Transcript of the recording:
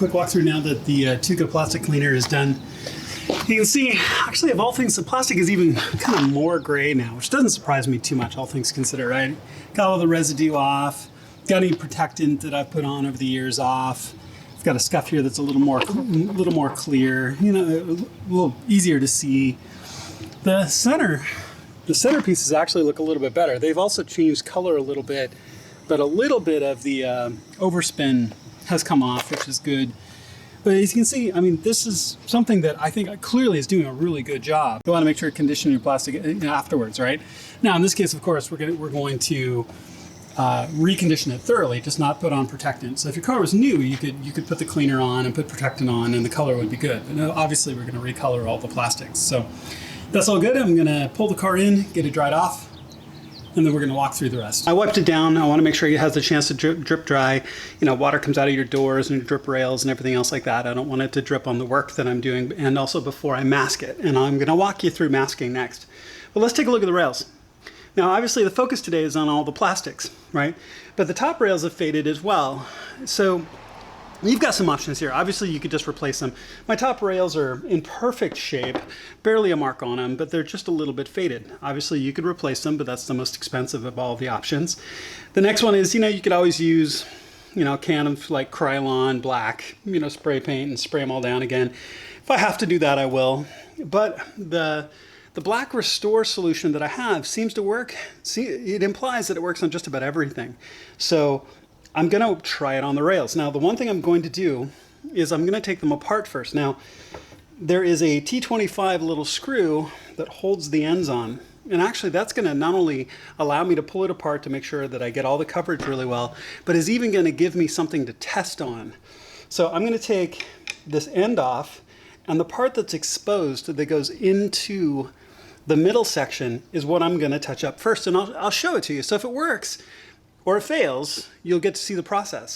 quick walkthrough now that the Tuca plastic cleaner is done. You can see, actually, of all things, the plastic is even kind of more gray now, which doesn't surprise me too much, all things considered, right? Got all the residue off, got any protectant that I've put on over the years off. I've got a scuff here that's a little more clear, you know, a little easier to see. The center pieces actually look a little bit better. They've also changed color a little bit, but a little bit of the overspin has come off, which is good. But as you can see, I mean, this is something that I think clearly is doing a really good job. You want to make sure to condition your plastic afterwards, right? Now, in this case, of course, we're going to recondition it thoroughly, just not put on protectant. So if your car was new, you could put the cleaner on and put protectant on, and the color would be good. But no, obviously, we're going to recolor all the plastics. So that's all good. I'm going to pull the car in, get it dried off, and then we're going to walk through the rest. I wiped it down. I want to make sure it has the chance to drip dry. You know, water comes out of your doors and your drip rails and everything else like that. I don't want it to drip on the work that I'm doing, and also before I mask it. And I'm going to walk you through masking next. But let's take a look at the rails. Now, obviously, the focus today is on all the plastics, right? But the top rails have faded as well. So you've got some options here. Obviously, you could just replace them. My top rails are in perfect shape, barely a mark on them, but they're just a little bit faded. Obviously, you could replace them, but that's the most expensive of all the options. The next one is, you know, you could always use, you know, a can of like Krylon black, you know, spray paint and spray them all down again. If I have to do that, I will. But the Black Restore solution that I have seems to work. See, it implies that it works on just about everything. So I'm going to try it on the rails. Now, the one thing I'm going to do is I'm going to take them apart first. Now, there is a T25 little screw that holds the ends on. And actually, that's going to not only allow me to pull it apart to make sure that I get all the coverage really well, but is even going to give me something to test on. So I'm going to take this end off, and the part that's exposed that goes into the middle section is what I'm going to touch up first, and I'll show it to you. So if it works or it fails, you'll get to see the process.